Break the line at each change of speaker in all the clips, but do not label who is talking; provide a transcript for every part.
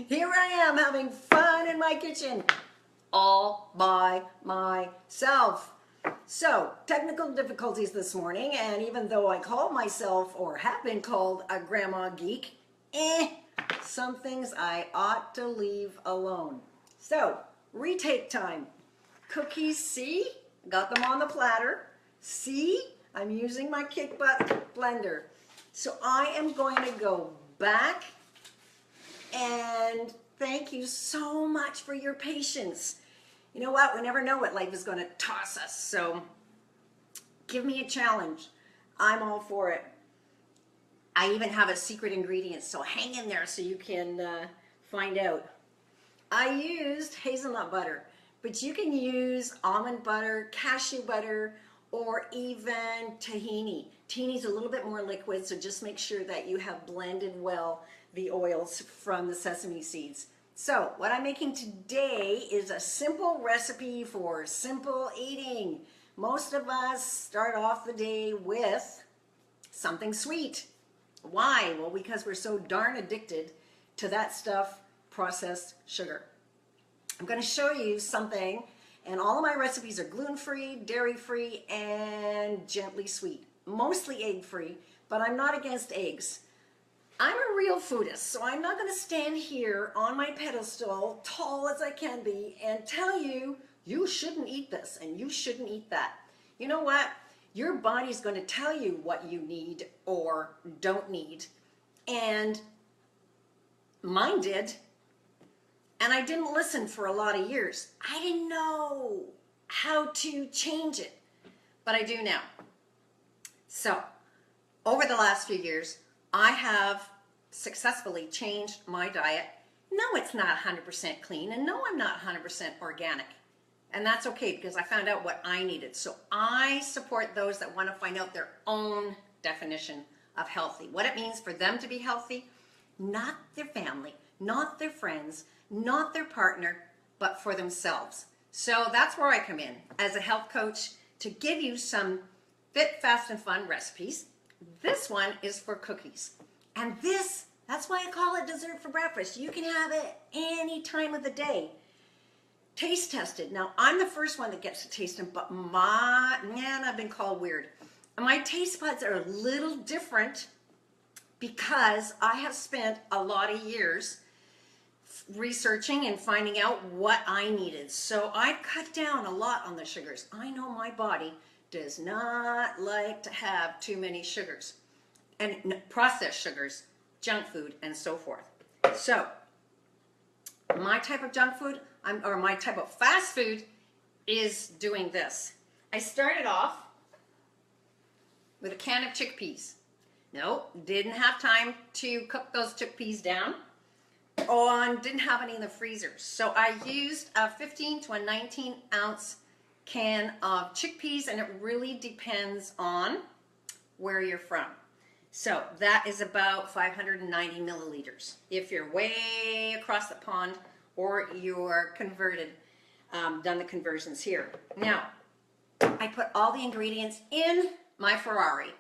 Here I am having fun in my kitchen all by myself. So, technical difficulties this morning, and even though I call myself or have been called a grandma geek, some things I ought to leave alone. So, retake time. Cookies, see? Got them on the platter. See? I'm using my kick butt blender. So I am going to go back and thank you so much for your patience. You know what? We never know what life is going to toss us. So give me a challenge. I'm all for it. I even have a secret ingredient, so hang in there so you can find out. I used hazelnut butter, but you can use almond butter, cashew butter, or even tahini. Tahini's a little bit more liquid, so just make sure that you have blended well the oils from the sesame seeds. So what I'm making today is a simple recipe for simple eating. Most of us start off the day with something sweet. Why? Well, because we're so darn addicted to that stuff, processed sugar. I'm going to show you something, and all of my recipes are gluten-free, dairy-free, and gently sweet. Mostly egg-free, but I'm not against eggs. I'm a real foodist, so I'm not going to stand here on my pedestal, tall as I can be, and tell you, you shouldn't eat this and you shouldn't eat that. You know what? Your body's going to tell you what you need or don't need, and mine did. And I didn't listen for a lot of years. I didn't know how to change it, but I do now. So, over the last few years, I have successfully changed my diet. No, it's not 100% clean, and no, I'm not 100% organic. And that's okay, because I found out what I needed. So I support those that want to find out their own definition of healthy. What it means for them to be healthy, not their family, not their friends, not their partner, but for themselves. So that's where I come in as a health coach to give you some fit, fast, and fun recipes. This one is for cookies. And that's why I call it dessert for breakfast. You can have it any time of the day. Taste tested. Now, I'm the first one that gets to taste them, but I've been called weird. And my taste buds are a little different because I have spent a lot of years researching and finding out what I needed. So I cut down a lot on the sugars. I know my body does not like to have too many sugars and processed sugars, junk food, and so forth. So my type of junk food, or my type of fast food, is doing this. I started off with a can of chickpeas. No, didn't have time to cook those chickpeas down. And didn't have any in the freezer. So I used a 15 to a 19 ounce can of chickpeas, and it really depends on where you're from. So that is about 590 milliliters. If you're way across the pond or you're converted, done the conversions here. Now, I put all the ingredients in my Ferrari,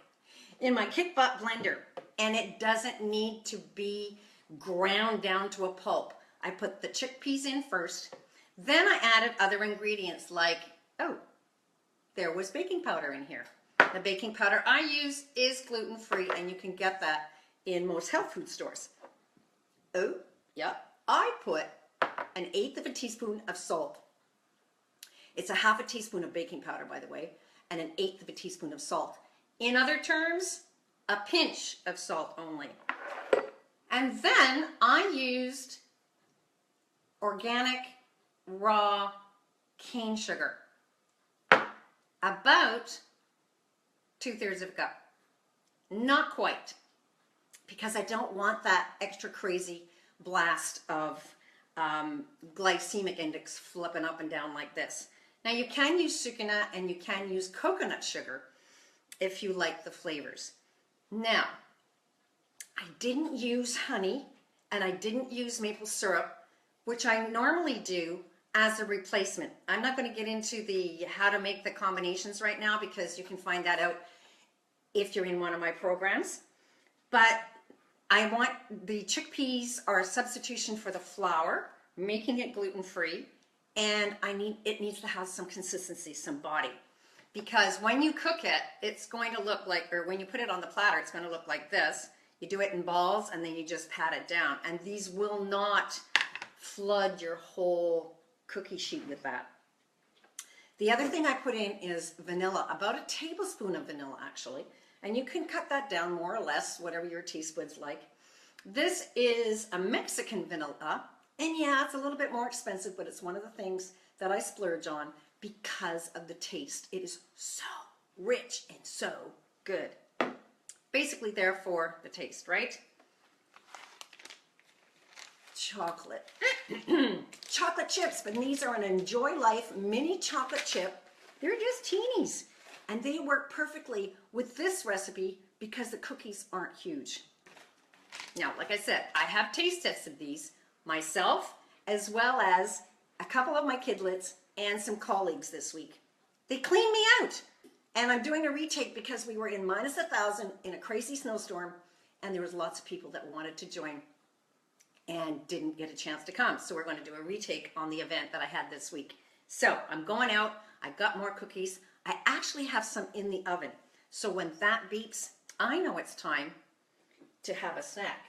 in my kick butt blender, and it doesn't need to be ground down to a pulp. I put the chickpeas in first, then I added other ingredients like, there was baking powder in here. The baking powder I use is gluten-free, and you can get that in most health food stores. I put 1/8 of a teaspoon of salt. It's a 1/2 teaspoon of baking powder, by the way, and 1/8 of a teaspoon of salt. In other terms, a pinch of salt only. And then I used organic raw cane sugar, about 2/3 of a cup. Not quite, because I don't want that extra crazy blast of glycemic index flipping up and down like this. Now you can use sucanat and you can use coconut sugar if you like the flavors. Now, I didn't use honey, and I didn't use maple syrup, which I normally do as a replacement. I'm not going to get into the how to make the combinations right now, because you can find that out if you're in one of my programs. But I want the chickpeas are a substitution for the flour, making it gluten-free, and it needs to have some consistency, some body. Because when you cook it, it's going to look like, or when you put it on the platter, it's going to look like this. You do it in balls and then you just pat it down. And these will not flood your whole cookie sheet with that. The other thing I put in is vanilla, about a tablespoon of vanilla actually. And you can cut that down more or less, whatever your teaspoon's like. This is a Mexican vanilla. And yeah, it's a little bit more expensive, but it's one of the things that I splurge on because of the taste. It is so rich and so good. Basically there for the taste, right? Chocolate. Chocolate chips, but these are an Enjoy Life mini chocolate chip. They're just teenies, and they work perfectly with this recipe because the cookies aren't huge. Now, like I said, I have taste tested these myself, as well as a couple of my kidlets and some colleagues this week. They cleaned me out. And I'm doing a retake because we were in minus 1,000 in a crazy snowstorm, and there was lots of people that wanted to join and didn't get a chance to come. So we're going to do a retake on the event that I had this week. So I'm going out. I got more cookies. I actually have some in the oven. So when that beeps, I know it's time to have a snack.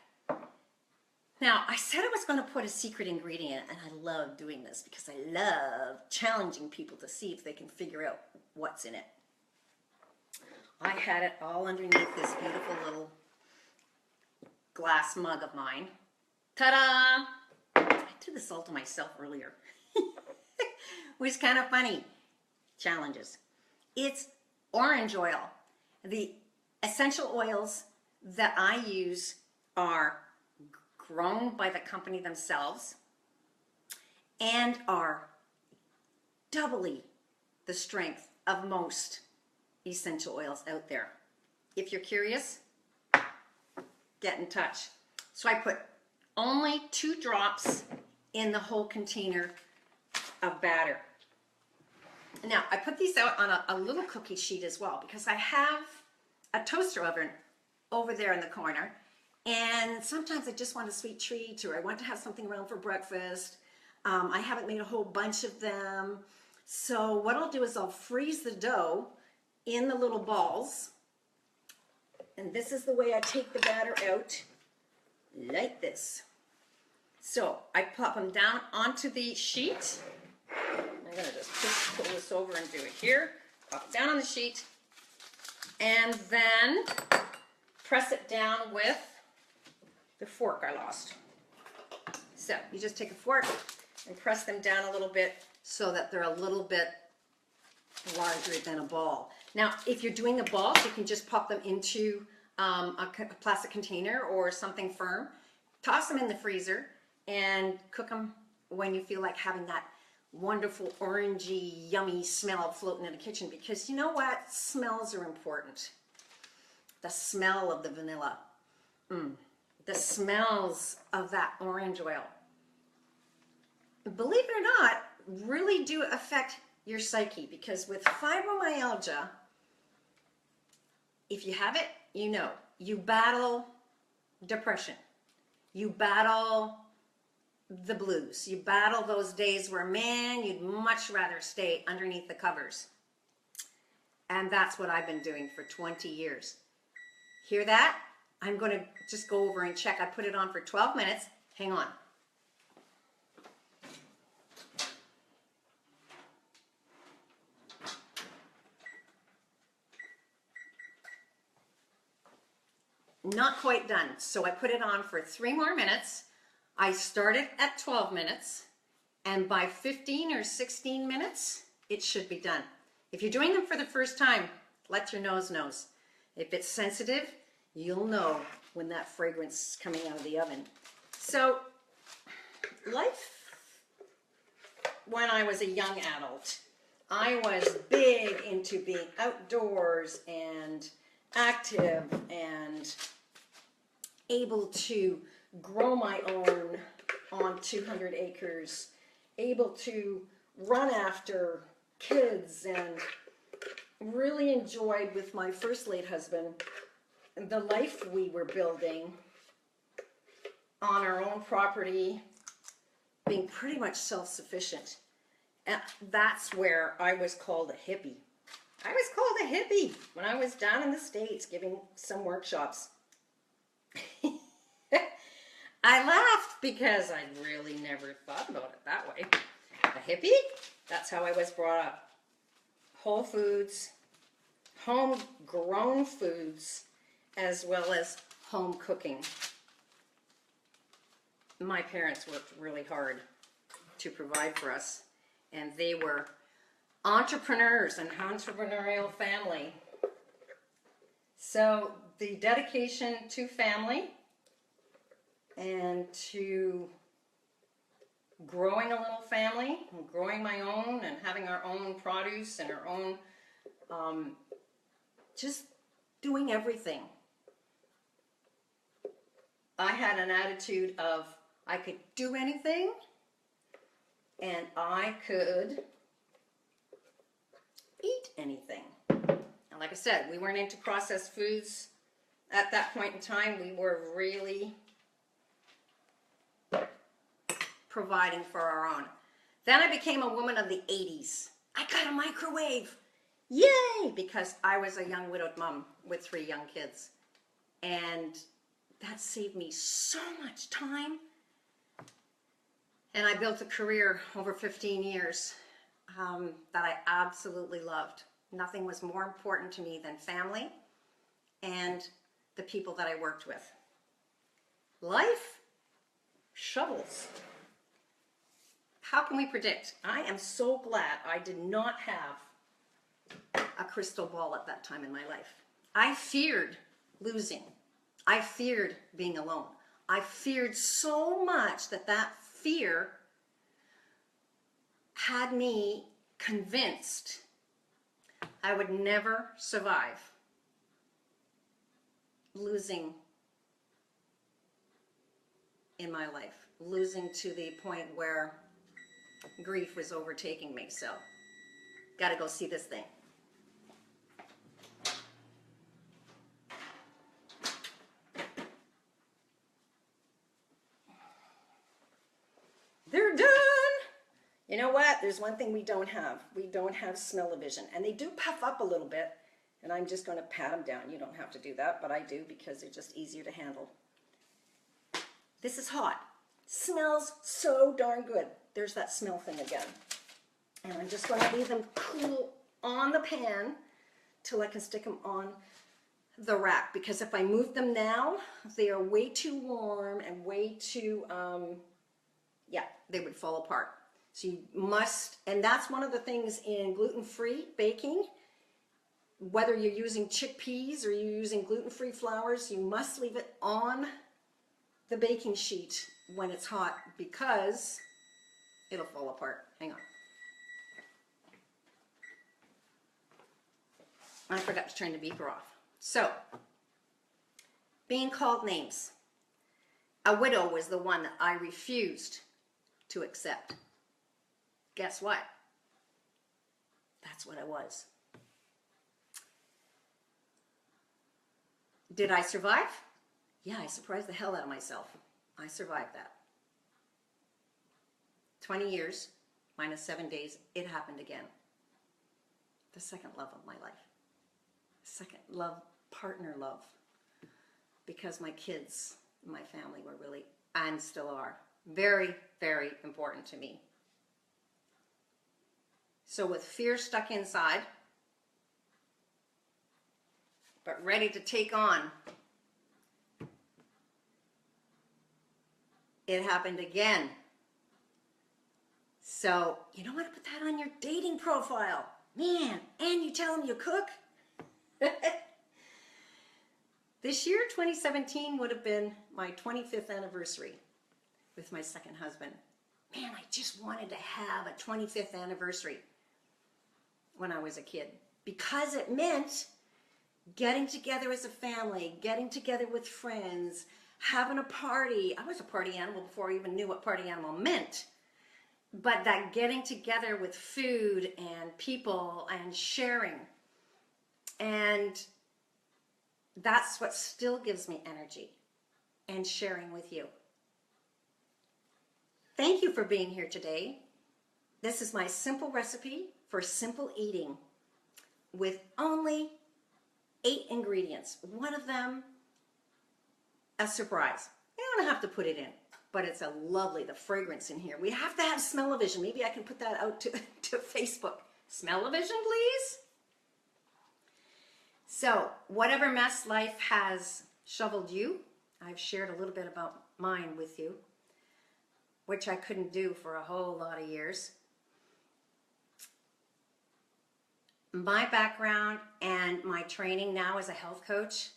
Now, I said I was going to put a secret ingredient, and I love doing this because I love challenging people to see if they can figure out what's in it. I had it all underneath this beautiful little glass mug of mine. Ta-da! I did this all to myself earlier. It was kind of funny. Challenges. It's orange oil. The essential oils that I use are grown by the company themselves and are doubly the strength of most essential oils out there. If you're curious, get in touch. So I put only 2 drops in the whole container of batter. Now, I put these out on a little cookie sheet as well because I have a toaster oven over there in the corner. And sometimes I just want a sweet treat, or I want to have something around for breakfast. I haven't made a whole bunch of them. So what I'll do is I'll freeze the dough in the little balls. And this is the way I take the batter out, like this. So I pop them down onto the sheet. I'm going to just pull this over and do it here. Pop it down on the sheet. And then press it down with the fork I lost. So you just take a fork and press them down a little bit so that they're a little bit larger than a ball. Now, if you're doing the balls, you can just pop them into a plastic container or something firm. Toss them in the freezer and cook them when you feel like having that wonderful orangey, yummy smell floating in the kitchen, because you know what? Smells are important. The smell of the vanilla. The smells of that orange oil, believe it or not, really do affect your psyche, because with fibromyalgia, if you have it, you know, you battle depression. You battle the blues. You battle those days where, man, you'd much rather stay underneath the covers. And that's what I've been doing for 20 years. Hear that? I'm going to just go over and check. I put it on for 12 minutes. Hang on. Not quite done. So I put it on for 3 more minutes. I started at 12 minutes, and by 15 or 16 minutes, it should be done. If you're doing them for the first time, let your nose know. If it's sensitive, you'll know when that fragrance is coming out of the oven. So, life when I was a young adult, I was big into being outdoors and active and able to grow my own on 200 acres, able to run after kids, and really enjoyed with my first late husband the life we were building on our own property, being pretty much self-sufficient. And that's where I was called a hippie. I was called a hippie when I was down in the States giving some workshops. I laughed because I really never thought about it that way. A hippie? That's how I was brought up. Whole foods, homegrown foods, as well as home cooking. My parents worked really hard to provide for us, and they were entrepreneurs and entrepreneurial family. So the dedication to family and to growing a little family, and growing my own and having our own produce and our own, just doing everything. I had an attitude of I could do anything and I could eat anything. And like I said, we weren't into processed foods at that point in time. We were really providing for our own. Then I became a woman of the 80s. I got a microwave. Yay! Because I was a young widowed mom with 3 young kids. And that saved me so much time. And I built a career over 15 years that I absolutely loved. Nothing was more important to me than family and the people that I worked with. Life shovels. How can we predict? I am so glad I did not have a crystal ball at that time in my life. I feared losing. I feared being alone. I feared so much that fear had me convinced I would never survive losing in my life, losing to the point where grief was overtaking me. So, gotta go see this thing. They're done. You know what? There's one thing we don't have. We don't have smell-o-vision. And they do puff up a little bit. And I'm just going to pat them down. You don't have to do that, but I do because they're just easier to handle. This is hot. Smells so darn good. There's that smell thing again. And I'm just going to leave them cool on the pan till I can stick them on the rack. Because if I move them now, they are way too warm and way too, yeah, they would fall apart. So you must, and that's one of the things in gluten-free baking, whether you're using chickpeas or you're using gluten-free flours, you must leave it on the baking sheet when it's hot because it'll fall apart. Hang on. I forgot to turn the beeper off. So, being called names. A widow was the one that I refused to accept. Guess what? That's what I was. Did I survive? Yeah, I surprised the hell out of myself. I survived that. 20 years, minus 7 days, it happened again. The second love of my life. Second love, partner love. Because my kids, my family were really, and still are, very, very important to me. So with fear stuck inside, but ready to take on, it happened again. So, you don't want to put that on your dating profile. Man, and you tell them you cook? This year, 2017, would have been my 25th anniversary with my second husband. Man, I just wanted to have a 25th anniversary when I was a kid because it meant getting together as a family, getting together with friends, having a party. I was a party animal before I even knew what party animal meant. But that getting together with food and people and sharing. And that's what still gives me energy, and sharing with you. Thank you for being here today. This is my simple recipe for simple eating with only 8 ingredients. One of them, a surprise. You don't have to put it in, but it's a lovely, the fragrance in here. We have to have smell-o-vision. Maybe I can put that out to Facebook. Smell-o-vision, please? So, whatever mess life has shoveled you, I've shared a little bit about mine with you, which I couldn't do for a whole lot of years. My background and my training now as a health coach,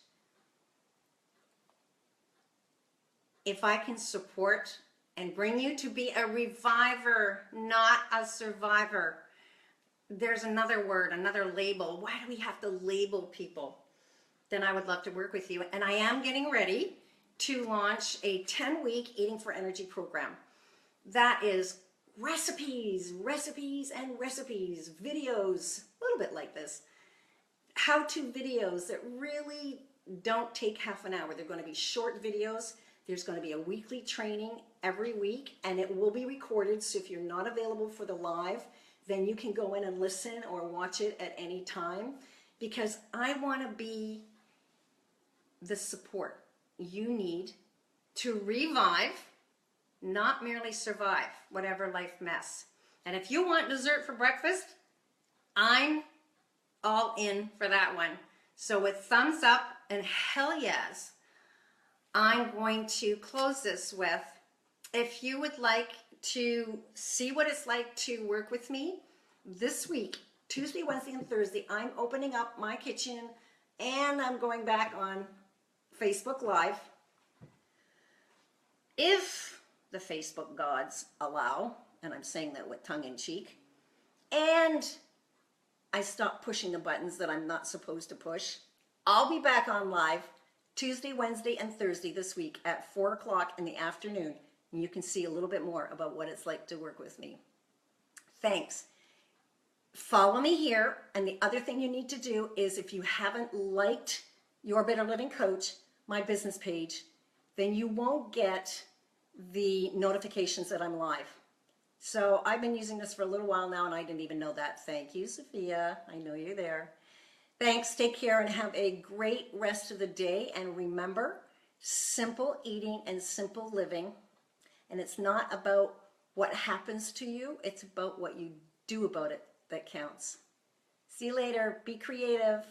if I can support and bring you to be a reviver, not a survivor. There's another word, another label. Why do we have to label people? Then I would love to work with you. And I am getting ready to launch a 10-week Eating for Energy program. That is recipes, recipes, and recipes, videos, a little bit like this. How-to videos that really don't take half an hour. They're going to be short videos. There's going to be a weekly training every week, and it will be recorded. So if you're not available for the live, then you can go in and listen or watch it at any time, because I want to be the support you need to revive, not merely survive whatever life mess. And if you want dessert for breakfast, I'm all in for that one. So with thumbs up and hell yes, I'm going to close this with, if you would like to see what it's like to work with me this week, Tuesday, Wednesday, and Thursday, I'm opening up my kitchen and I'm going back on Facebook Live. If the Facebook gods allow, and I'm saying that with tongue in cheek, and I stop pushing the buttons that I'm not supposed to push, I'll be back on live Tuesday, Wednesday, and Thursday this week at 4 o'clock in the afternoon. And you can see a little bit more about what it's like to work with me. Thanks. Follow me here. And the other thing you need to do is, if you haven't liked Your Better Living Coach, my business page, then you won't get the notifications that I'm live. So I've been using this for a little while now, and I didn't even know that. Thank you, Sophia. I know you're there. Thanks. Take care and have a great rest of the day. And remember, simple eating and simple living. And it's not about what happens to you. It's about what you do about it that counts. See you later. Be creative.